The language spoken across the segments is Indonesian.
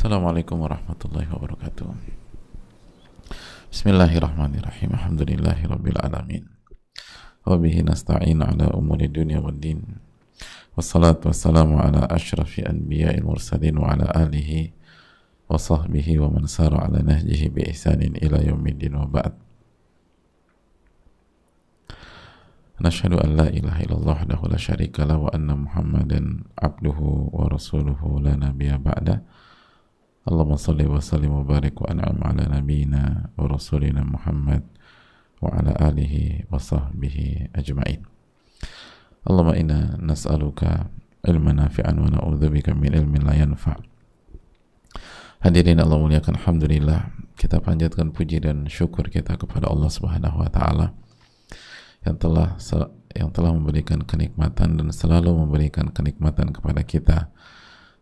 Assalamualaikum warahmatullahi wabarakatuh. Bismillahirrahmanirrahim. Alhamdulillahi rabbil alamin. Wa bihi nasta'in ala umuri dunya waddin. Wassalatu wassalamu ala ashrafi anbiya'il mursalin wa ala alihi wa sahbihi wa man sara ala nahjihi bi ihsanin ila yaumiddin wa ba'd. Nashhadu an la ilaha illallah wahdahu la syarika lah wa anna Muhammadan abduhu wa rasuluhu la nabiyya ba'da. Allahumma salli wa sallim wa barik wa an'am ala nabiyyina wa rasulina Muhammad wa ala alihi wa sahbihi ajma'in. Allahumma inna nas'aluka ilman nafi'an wa na'udzubika min ilmin la yanfa'. Hadirin Allah muliakan, alhamdulillah kita panjatkan puji dan syukur kita kepada Allah Subhanahu wa taala yang telah memberikan kenikmatan dan selalu memberikan kenikmatan kepada kita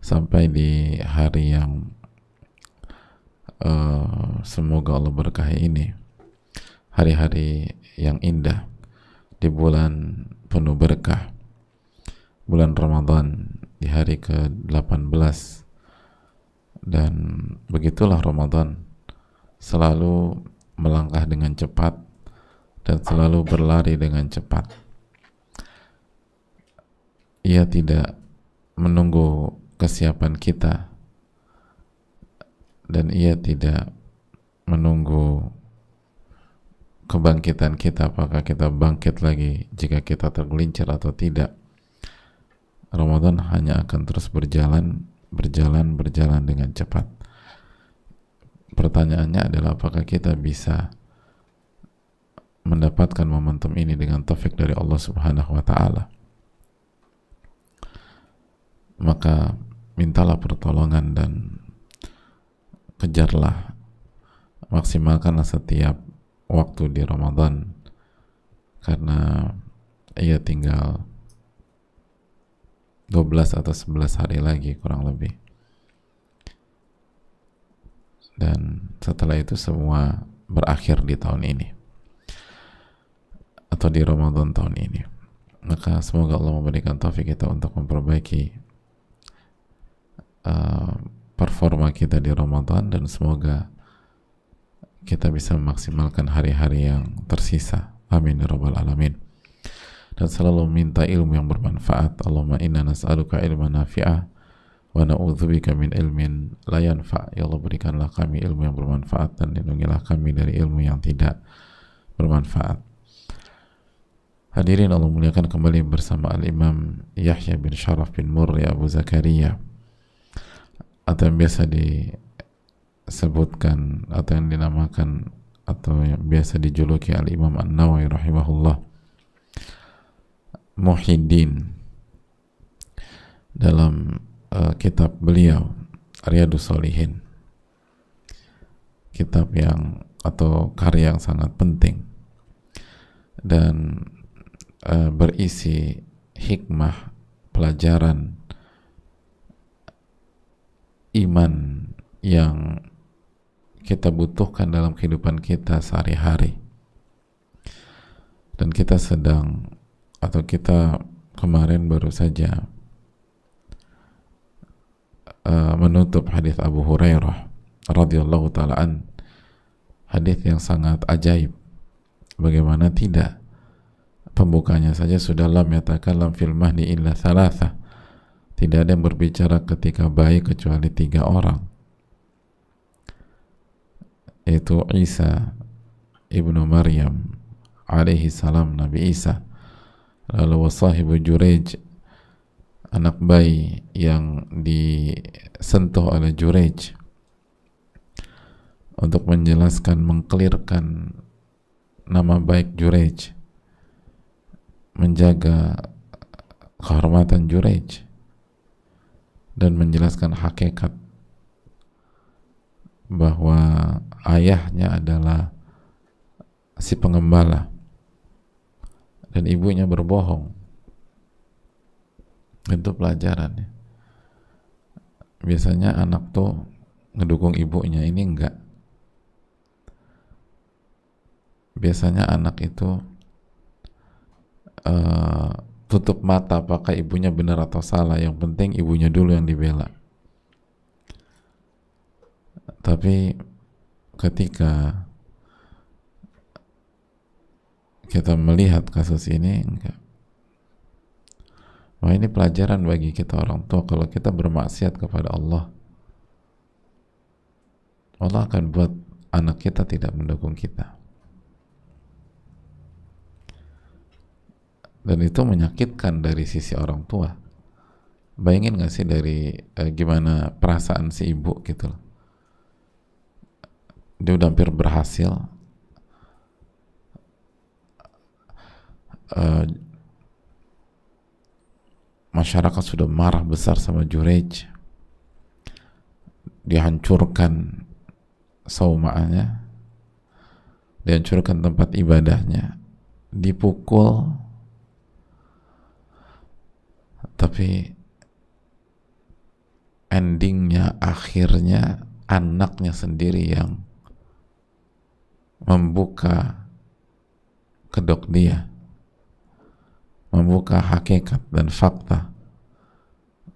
sampai di hari yang semoga Allah berkahi ini, hari-hari yang indah di bulan penuh berkah, bulan Ramadan, di hari ke-18. Dan begitulah Ramadan selalu melangkah dengan cepat dan selalu berlari dengan cepat. Ia tidak menunggu kesiapan kita dan ia tidak menunggu kebangkitan kita, apakah kita bangkit lagi jika kita tergelincir atau tidak. Ramadan hanya akan terus berjalan dengan cepat. Pertanyaannya adalah apakah kita bisa mendapatkan momentum ini dengan taufik dari Allah Subhanahu wa taala. Maka mintalah pertolongan dan kejarlah, maksimalkanlah setiap waktu di Ramadan, karena ia tinggal 12 atau 11 hari lagi kurang lebih, dan setelah itu semua berakhir di tahun ini atau di Ramadan tahun ini. Maka semoga Allah memberikan taufik kita untuk memperbaiki performa kita di Ramadan, dan semoga kita bisa memaksimalkan hari-hari yang tersisa. Amin ya rabbal alamin. Dan selalu minta ilmu yang bermanfaat. Allahumma inna nas'aluka ilman nafi'ah wa na'udzubika min ilmin la yanfa'. Ya Allah, berikanlah kami ilmu yang bermanfaat dan lindungilah kami dari ilmu yang tidak bermanfaat. Hadirin Allah muliakan, kembali bersama Al-Imam Yahya bin Sharaf bin Murri Abu Zakaria, atau yang biasa disebutkan atau yang dinamakan atau yang biasa dijuluki Al-Imam An-Nawawi rahimahullah, Muhyiddin, dalam kitab beliau Riyadhus Shalihin, kitab yang atau karya yang sangat penting dan berisi hikmah, pelajaran iman yang kita butuhkan dalam kehidupan kita sehari-hari. Dan kita sedang, atau kita kemarin baru saja menutup hadis Abu Hurairah radhiyallahu ta'ala an, hadis yang sangat ajaib. Bagaimana tidak, pembukanya saja sudah lam yatakallam fil mahdi illa thalatha, tidak ada yang berbicara ketika bayi kecuali 3 orang, yaitu Isa ibnu Maryam alaihi salam, Nabi Isa, lalu wasahibu Jurej, anak bayi yang disentuh oleh Jurej, untuk menjelaskan, mengkelirkan nama baik Jurej, menjaga kehormatan Jurej, dan menjelaskan hakikat bahwa ayahnya adalah si pengembala dan ibunya berbohong. Itu pelajarannya. Biasanya anak tuh ngedukung ibunya, ini enggak. Biasanya anak itu tutup mata apakah ibunya benar atau salah, yang penting ibunya dulu yang dibela. Tapi ketika kita melihat kasus ini, enggak. Wah, ini pelajaran bagi kita orang tua. Kalau kita bermaksiat kepada Allah, Allah akan buat anak kita tidak mendukung kita. Dan itu menyakitkan dari sisi orang tua. Bayangin gak sih dari gimana perasaan si ibu gitu loh. Dia udah hampir berhasil, masyarakat sudah marah besar sama Jurej, dihancurkan saumaannya, dihancurkan tempat ibadahnya, dipukul, tapi endingnya, akhirnya anaknya sendiri yang membuka kedok dia, membuka hakikat dan fakta,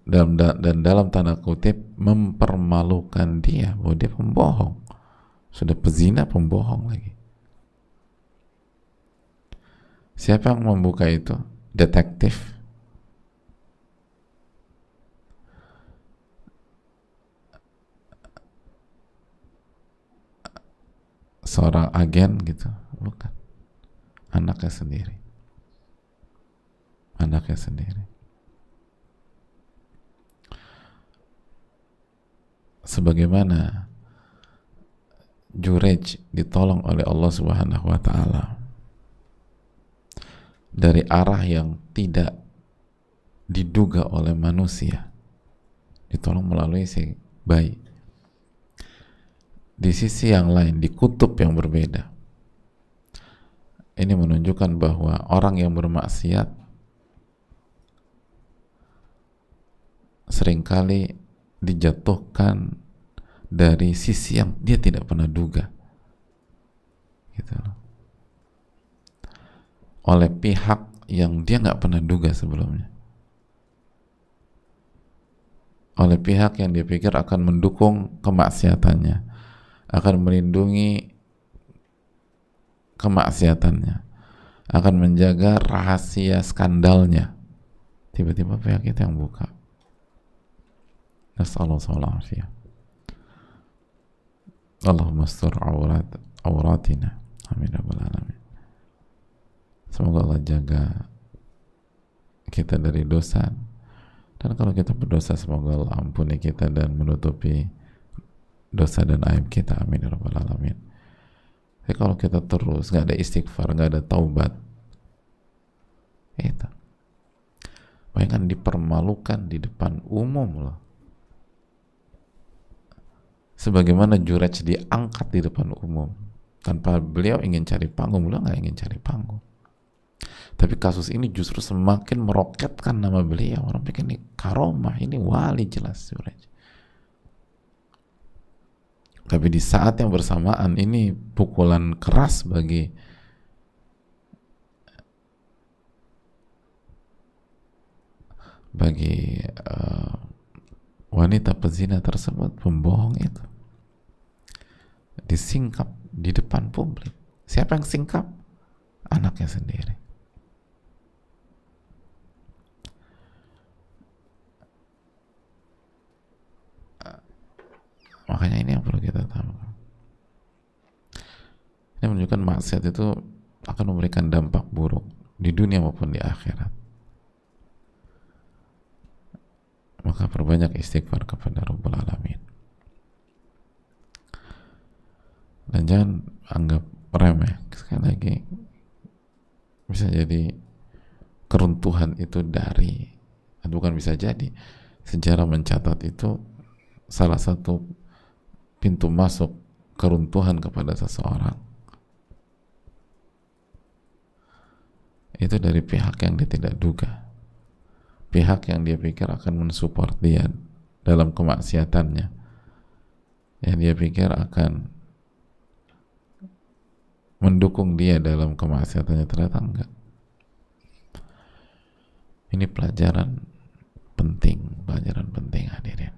dan dalam tanda kutip mempermalukan dia bahwa dia pembohong, sudah pezina, pembohong lagi. Siapa yang membuka itu? Detektif? Seorang agen gitu? Bukan. Anaknya sendiri. Anaknya sendiri. Sebagaimana Jurej ditolong oleh Allah Subhanahu wa Ta'ala dari arah yang tidak diduga oleh manusia, ditolong melalui si bayi. Di sisi yang lain, di kutub yang berbeda, ini menunjukkan bahwa orang yang bermaksiat seringkali dijatuhkan dari sisi yang dia tidak pernah duga, gitu, oleh pihak yang dia nggak pernah duga sebelumnya, oleh pihak yang dia pikir akan mendukung kemaksiatannya, akan melindungi kemaksiatannya, akan menjaga rahasia skandalnya. Tiba-tiba pihak itu yang buka. Nasallallahu alaihi. Allahumma astur auratina. Amin ya rabbal alamin. Semoga Allah jaga kita dari dosa, dan kalau kita berdosa semoga Allah ampuni kita dan menutupi dosa dan aib kita. Amin ya rabbal alamin. Tapi kalau kita terus nggak ada istighfar, nggak ada taubat, itu bayangkan dipermalukan di depan umum loh. Sebagaimana Jurej diangkat di depan umum, tanpa beliau ingin cari panggung, beliau nggak ingin cari panggung. Tapi kasus ini justru semakin meroketkan nama beliau. Orang pikir ini karomah, ini wali jelas Jurej. Tapi di saat yang bersamaan ini pukulan keras bagi wanita pezina tersebut, pembohong itu, disingkap di depan publik. Siapa yang singkap? Anaknya sendiri. Makanya ini yang perlu kita tahu. Ini menunjukkan maksiat itu akan memberikan dampak buruk di dunia maupun di akhirat. Maka perbanyak istighfar kepada Rabbul Alamin. Dan jangan anggap remeh. Sekali lagi, bisa jadi keruntuhan itu bukan bisa jadi, sejarah mencatat itu salah satu pintu masuk keruntuhan kepada seseorang itu dari pihak yang dia tidak duga, pihak yang dia pikir akan mensupport dia dalam kemaksiatannya, yang dia pikir akan mendukung dia dalam kemaksiatannya, ternyata enggak. Ini pelajaran penting hadirin.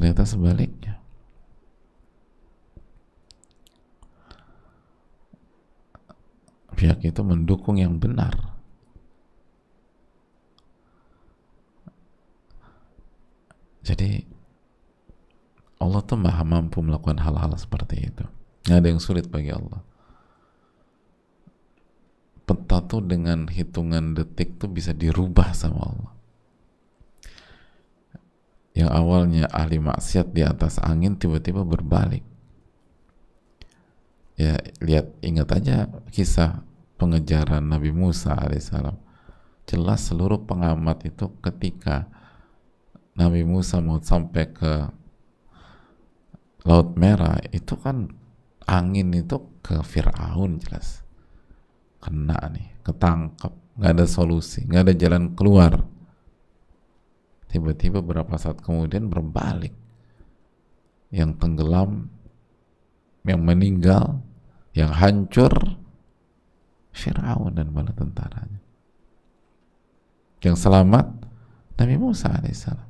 ternyata sebaliknya. Pihak itu mendukung yang benar. Jadi Allah tuh maha mampu melakukan hal-hal seperti itu. Nggak ada yang sulit bagi Allah. Peta tuh dengan hitungan detik tuh bisa dirubah sama Allah. Yang awalnya ahli maksiat di atas angin tiba-tiba berbalik. Ya lihat, ingat aja kisah pengejaran Nabi Musa alaihissalam. Jelas seluruh pengamat itu ketika Nabi Musa mau sampai ke Laut Merah itu kan angin itu ke Fir'aun, jelas kena nih, ketangkep, nggak ada solusi, nggak ada jalan keluar. Tiba-tiba beberapa saat kemudian berbalik, yang tenggelam, yang meninggal, yang hancur Fir'aun dan bala tentaranya. Yang selamat Nabi Musa alaihissalam.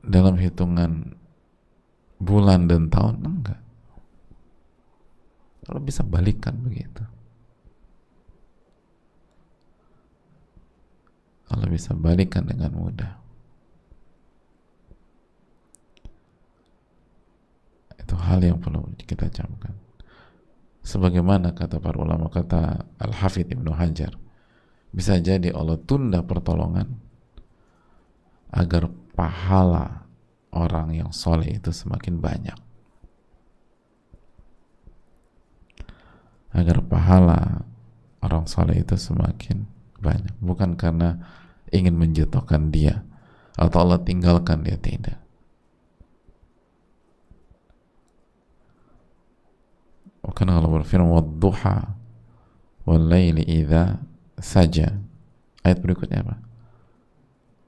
Dalam hitungan bulan dan tahun enggak. Kalau bisa balikan begitu. Kalau bisa balikan dengan mudah. Itu hal yang perlu kita camkan. Sebagaimana kata para ulama, kata Al-Hafidh Ibnu Hajar, bisa jadi Allah tunda pertolongan agar pahala orang yang soleh itu semakin banyak, agar pahala orang soleh itu semakin banyak, bukan karena ingin menjatuhkan dia atau Allah tinggalkan dia, tidak. Karena Allah berfirman wadduha wal-laili idza saja. Ayat berikutnya apa?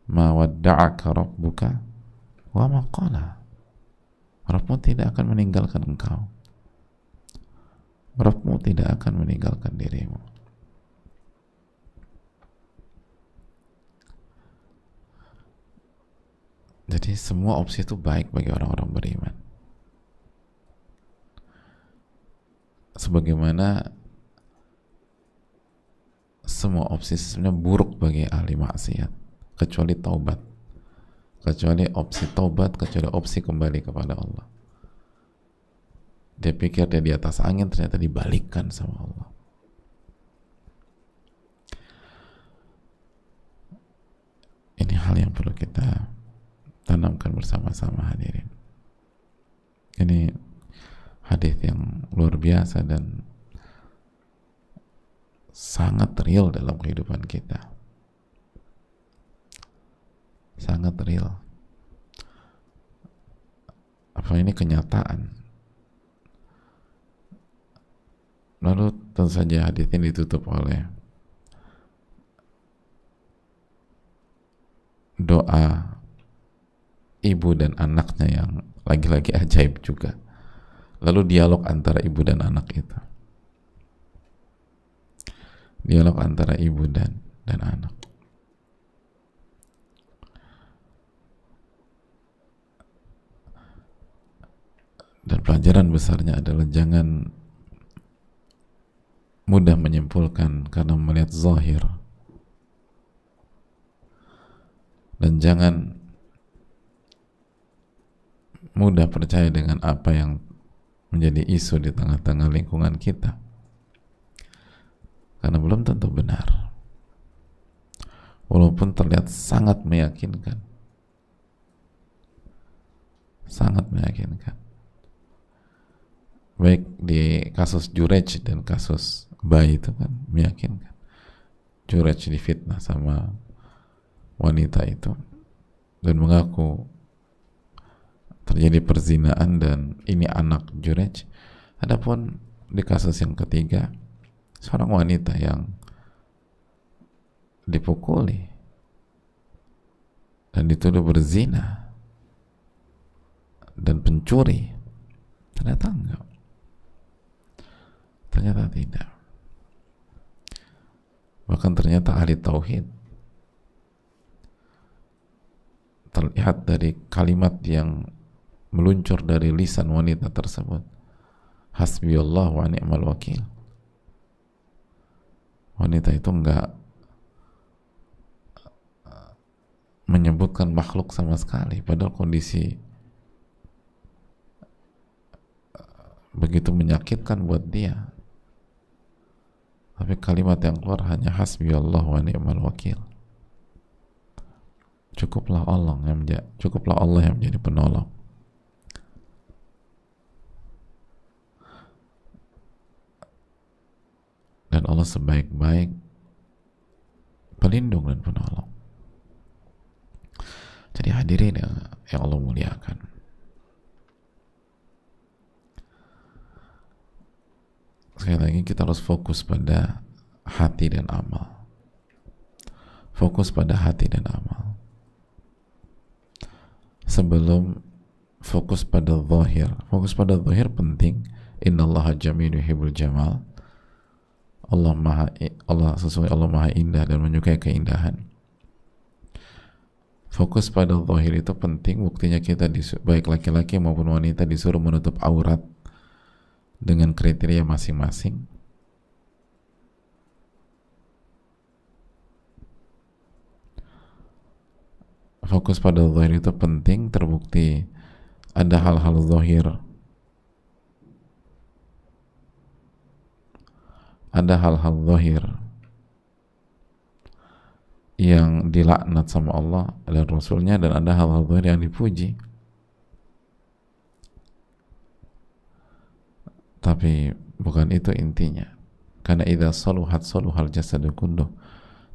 Ma wadda'aka rabbuka wa ma qala. Rabbmu tidak akan meninggalkan engkau. Rabbmu tidak akan meninggalkan dirimu. Jadi semua opsi itu baik bagi orang-orang beriman. Sebagaimana semua opsi sebenarnya buruk bagi ahli maksiat, kecuali taubat, kecuali opsi taubat, kecuali opsi kembali kepada Allah. Dia pikir dia di atas angin, ternyata dibalikkan sama Allah. Ini hal yang perlu kita tanamkan bersama-sama, hadirin. Ini hadis yang luar biasa dan sangat real dalam kehidupan kita. Sangat real. Apa ini kenyataan? Lalu tentu saja hadis ini ditutup oleh doa ibu dan anaknya yang lagi-lagi ajaib juga. Lalu dialog antara ibu dan anak itu. Dialog antara ibu dan anak. Dan pelajaran besarnya adalah jangan mudah menyimpulkan karena melihat zahir. Dan jangan mudah percaya dengan apa yang menjadi isu di tengah-tengah lingkungan kita, karena belum tentu benar, walaupun terlihat sangat meyakinkan, sangat meyakinkan. Baik di kasus Jurej dan kasus bayi itu kan meyakinkan. Jurej difitnah sama wanita itu dan mengaku terjadi perzinaan dan ini anak Jurej. Adapun di kasus yang ketiga, seorang wanita yang dipukuli dan dituduh berzina dan pencuri, ternyata enggak, ternyata tidak. Bahkan bahkan ternyata ahli tauhid. Terlihat dari kalimat yang meluncur dari lisan wanita tersebut, hasbiyallah wa ni'mal wakil. Wanita itu enggak menyebutkan makhluk sama sekali, padahal kondisi begitu menyakitkan buat dia, tapi kalimat yang keluar hanya hasbiyallah wa ni'mal wakil. Cukuplah Allah yang menjadi penolong. Dan Allah sebaik-baik pelindung dan penolong. Jadi hadirin yang Allah muliakan, sekali lagi kita harus fokus pada hati dan amal. Fokus pada hati dan amal sebelum fokus pada zahir. Fokus pada zahir penting. Innallaha jamil yuhibbul jamal. Allah maha indah dan menyukai keindahan. Fokus pada zahir itu penting. Buktinya kita baik laki-laki maupun wanita disuruh menutup aurat dengan kriteria masing-masing. Fokus pada zahir itu penting, terbukti ada hal-hal zahir, yang dilaknat sama Allah dan Rasulnya, dan ada hal-hal zahir yang dipuji. Tapi bukan itu intinya. Karena idza saluhat saluhal jasadu kulluh.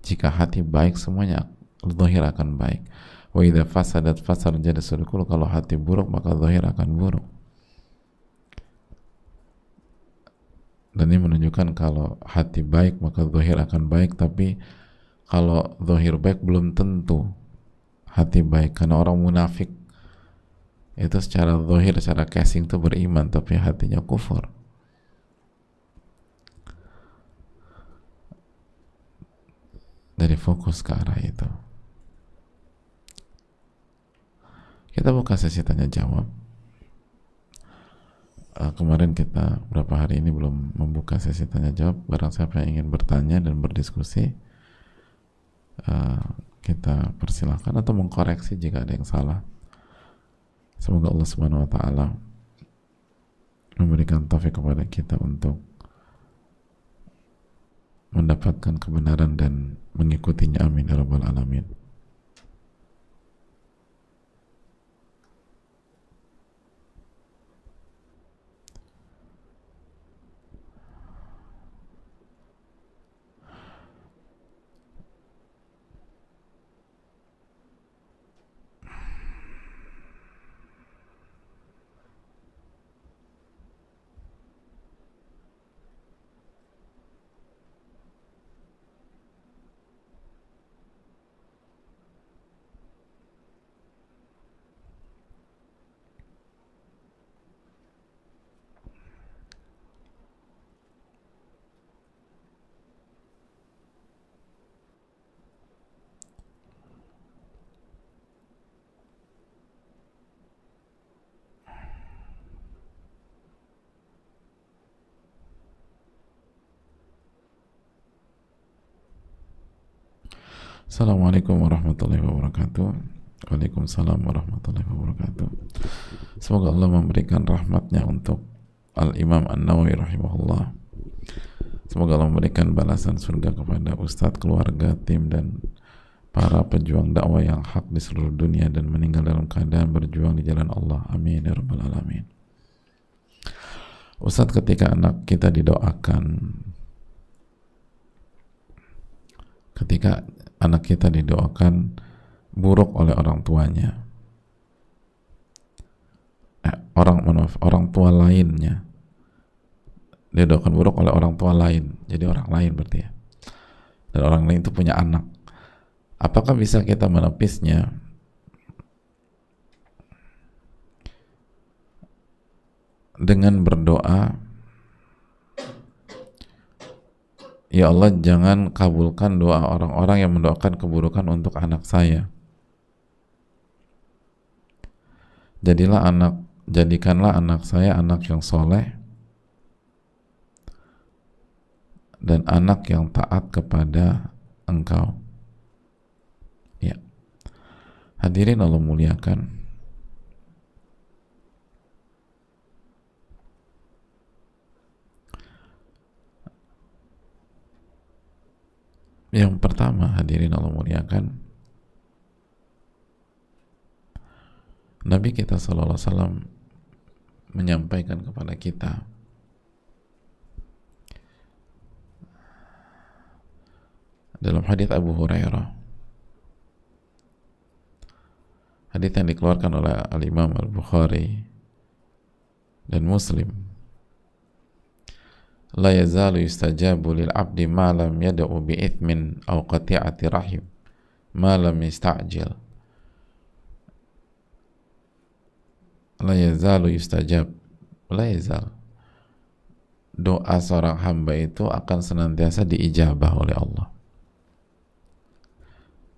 Jika hati baik, semuanya zahir akan baik. Wa idza fasadat fasad jasadu kulluh. Kalau hati buruk, maka zahir akan buruk. Dan ini menunjukkan kalau hati baik maka zahir akan baik, tapi kalau zahir baik belum tentu hati baik. Karena orang munafik itu secara zahir, secara casing itu beriman, tapi hatinya kufur. Dari fokus ke arah itu. Kita buka sesi tanya jawab. Kemarin kita berapa hari ini belum membuka sesi tanya jawab. Barang siapa yang ingin bertanya dan berdiskusi, kita persilahkan atau mengkoreksi jika ada yang salah. Semoga Allah Subhanahu wa ta'ala memberikan taufik kepada kita untuk mendapatkan kebenaran dan mengikutinya. Amin ya rabbal alamin. Assalamualaikum warahmatullahi wabarakatuh. Waalaikumsalam warahmatullahi wabarakatuh. Semoga Allah memberikan rahmatnya untuk Al-Imam An-Nawawi rahimahullah. Semoga Allah memberikan balasan surga kepada Ustadz, keluarga, tim, dan para pejuang dakwah yang hak di seluruh dunia dan meninggal dalam keadaan berjuang di jalan Allah. Amin ya rabbal alamin. Ustadz, ketika anak kita didoakan buruk oleh orang tuanya, orang tua lainnya, didoakan buruk oleh orang tua lain, jadi orang lain berarti ya, dan orang lain itu punya anak, apakah bisa kita menepisnya dengan berdoa ya Allah jangan kabulkan doa orang-orang yang mendoakan keburukan untuk anak saya. Jadikanlah anak saya anak yang soleh dan anak yang taat kepada Engkau. Ya, hadirin Allah muliakan. Yang pertama, hadirin Allah muliakan, Nabi kita sallallahu alaihi wasallam menyampaikan kepada kita dalam hadis Abu Hurairah, hadis yang dikeluarkan oleh Al-Imam Al-Bukhari dan Muslim, la yazalu yustajabu lil abdi ma lam yad'u bi ithmin aw qati'ati rahim ma lam yasta'jil. La yazalu yustajab, la yazal, doa seorang hamba itu akan senantiasa diijabah oleh Allah.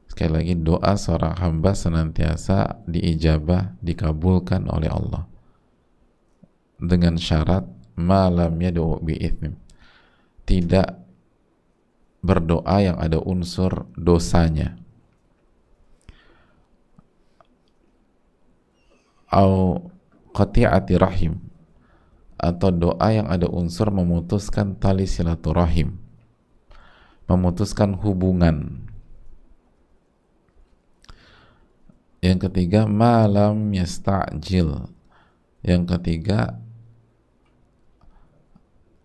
Sekali lagi, doa seorang hamba senantiasa diijabah, dikabulkan oleh Allah dengan syarat malam yad'u bi ithmin, tidak berdoa yang ada unsur dosanya, au qati'ati rahim, atau doa yang ada unsur memutuskan tali silaturahim, memutuskan hubungan. Yang ketiga, malam yasta'jil, yang ketiga,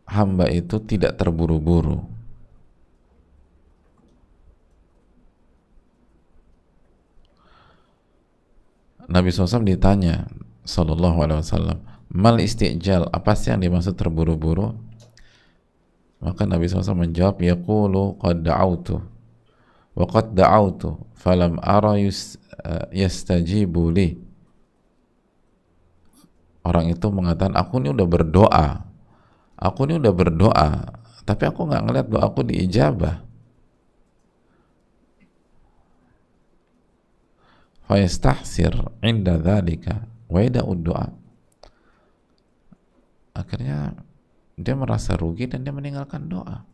hamba itu tidak terburu-buru. Nabi SAW ditanya sallallahu alaihi wasallam, mal istijal, apa sih yang dimaksud terburu-buru? Maka Nabi SAW menjawab, yaqulu qad da'autu wa qad da'autu falam ara yastajibu li. Orang itu mengatakan, aku ini udah berdoa, tapi aku nggak ngeliat doa aku diijabah. Fa yastahsir inda dzalika wa yada'ud doa. Akhirnya dia merasa rugi dan dia meninggalkan doa.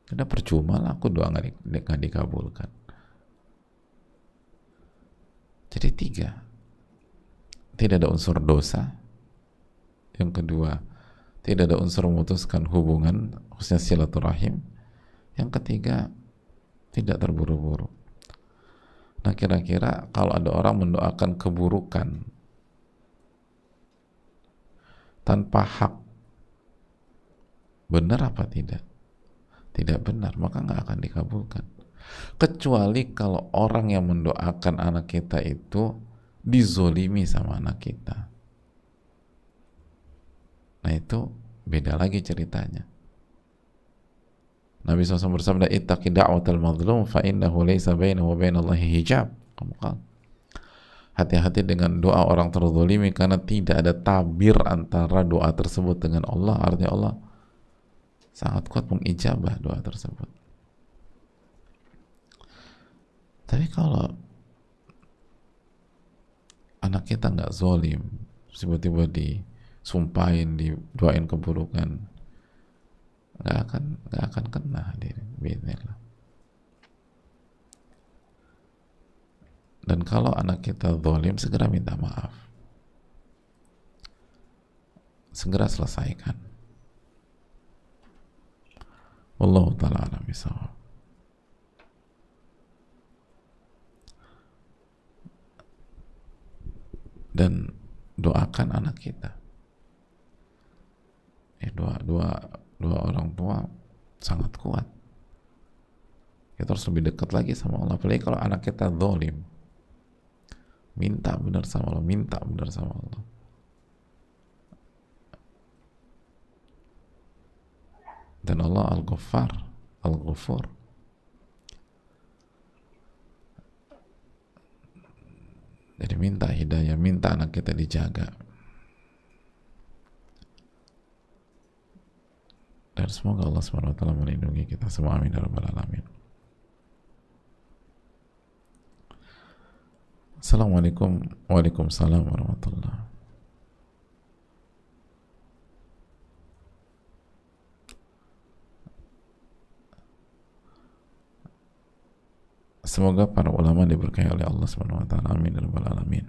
Karena percuma lah aku doa nggak dikabulkan. Jadi 3, tidak ada unsur dosa. Yang kedua, tidak ada unsur memutuskan hubungan, khususnya silaturahim. Yang ketiga, tidak terburu-buru. Nah, kira-kira kalau ada orang mendoakan keburukan tanpa hak, benar apa tidak? Tidak benar, maka nggak akan dikabulkan. Kecuali kalau orang yang mendoakan anak kita itu dizolimi sama anak kita. Nah, itu beda lagi ceritanya. Nabi SAW bersabda, ittaqi da'watal mazlum fa innahu laysa bainahu wa bainallahi hijab. Hati-hati dengan doa orang terzalimi, karena tidak ada tabir antara doa tersebut dengan Allah. Artinya Allah sangat kuat mengijabah doa tersebut. Tapi kalau anak kita nggak zalim, tiba-tiba disumpahin, didoain keburukan, nggak akan kena, hadirin, bismillah. Dan kalau anak kita zalim, segera minta maaf, segera selesaikan. Wallahu ta'ala a'lam bishawab. Dan doakan anak kita. Dua orang tua sangat kuat. Kita harus lebih dekat lagi sama Allah. Apalagi kalau anak kita zalim, minta benar sama Allah, minta benar sama Allah. Dan Allah Al-Ghaffar, Al-Ghafur. Jadi minta hidayah, minta anak kita dijaga. dan semoga Allah Subhanahu wa taala melindungi kita semua, amin ya rabbal alamin. Assalamualaikum. Waalaikumsalam warahmatullahi. Semoga para ulama diberkahi oleh Allah Subhanahu wa taala, amin ya rabbal alamin.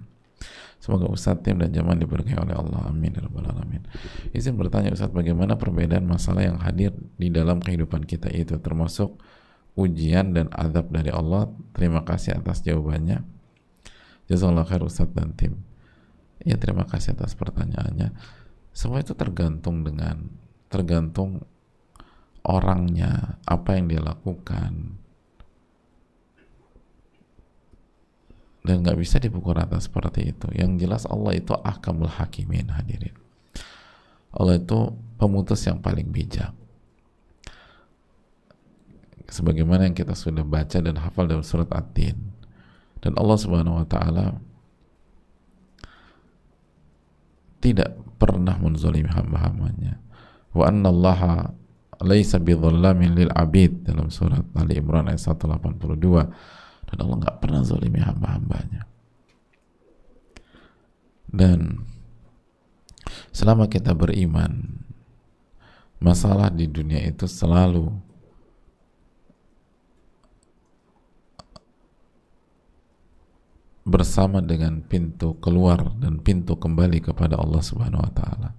Semoga Ustadz, tim dan jamaah diberkahi oleh Allah, amin ya rabbal alamin. Izin bertanya Ustadz, bagaimana perbedaan masalah yang hadir di dalam kehidupan kita itu, termasuk ujian dan azab dari Allah? Terima kasih atas jawabannya. Jazakallahu khair Ustadz dan tim. Ya, terima kasih atas pertanyaannya. Semua itu tergantung orangnya, apa yang dia lakukan, dan nggak bisa dipukul rata seperti itu. Yang jelas Allah itu ahkamul hakimin, hadirin. Allah itu pemutus yang paling bijak, sebagaimana yang kita sudah baca dan hafal dalam surat At-Tin. Dan Allah Subhanahu wa taala tidak pernah menzalimi hamba-hambanya. Wa annallaha laisa bidzallamin lil abid, dalam surat Ali Imran ayat 182. Dan Allah nggak pernah zalimi hamba-hambanya. Dan selama kita beriman, masalah di dunia itu selalu bersama dengan pintu keluar dan pintu kembali kepada Allah Subhanahu wa taala.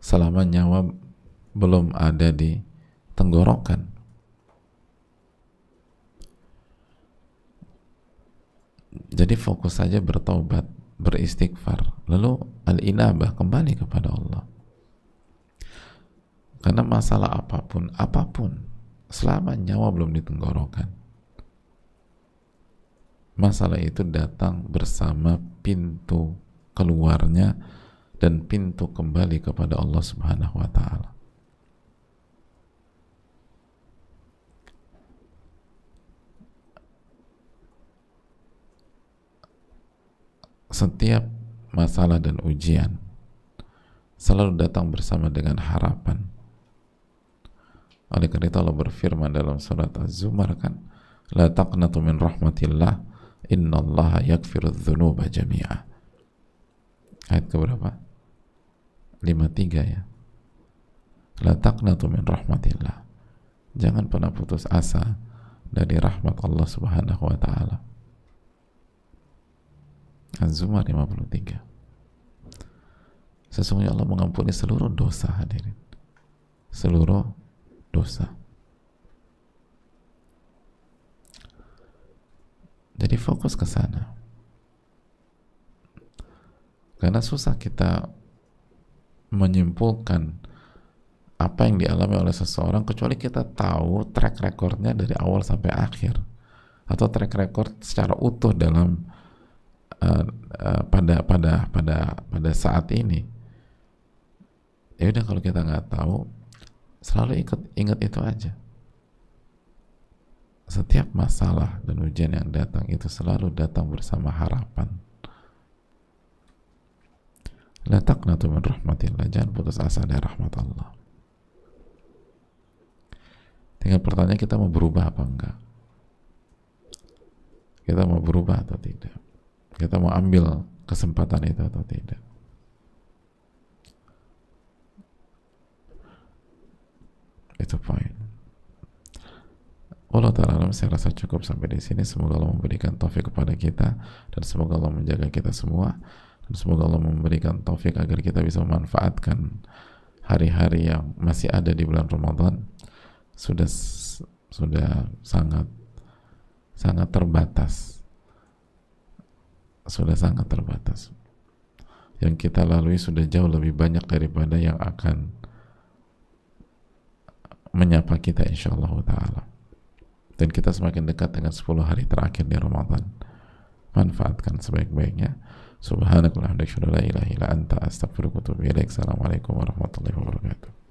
Selama nyawa belum ada di tenggorokan. Jadi fokus saja bertaubat, beristighfar, lalu al-inabah, kembali kepada Allah. Karena masalah apapun selama nyawa belum ditenggorokan, masalah itu datang bersama pintu keluarnya dan pintu kembali kepada Allah Subhanahu wa taala. Setiap masalah dan ujian selalu datang bersama dengan harapan. Oleh karena itu Allah berfirman dalam surat Az-Zumar, kan, la taqnatu min rahmatillah innallaha yaghfiru dzunuba jami'a. Ayat keberapa? 53 ya. La taqnatu min rahmatillah. Jangan pernah putus asa dari rahmat Allah Subhanahu wa taala. Az-Zumar 53. Sesungguhnya Allah mengampuni seluruh dosa, hadirin. Seluruh dosa. Jadi fokus ke sana. Karena susah kita menyimpulkan apa yang dialami oleh seseorang kecuali kita tahu track recordnya dari awal sampai akhir, atau track record secara utuh dalam pada saat ini. Ya udah, kalau kita nggak tahu, selalu ingat itu aja. Setiap masalah dan ujian yang datang itu selalu datang bersama harapan. La taqnatu min rahmatillah, jangan putus asa dari rahmat Allah. Tinggal pertanyaan, kita mau berubah apa enggak? Kita mau berubah atau tidak? Kita mau ambil kesempatan itu atau tidak? Itu poin. Allah Ta'ala, saya rasa cukup sampai di sini. Semoga Allah memberikan taufik kepada kita, dan semoga Allah menjaga kita semua, dan semoga Allah memberikan taufik agar kita bisa memanfaatkan hari-hari yang masih ada di bulan Ramadan. Sudah sangat terbatas. Sudah sangat terbatas. Yang kita lalui sudah jauh lebih banyak daripada yang akan menyapa kita, insyaallah ta'ala. Dan kita semakin dekat dengan 10 hari terakhir di Ramadan. Manfaatkan sebaik-baiknya. Subhanakallahumma wa bihamdika, la ilaha illa anta, astaghfiruka wa atubu ilaik. Assalamualaikum warahmatullahi wabarakatuh.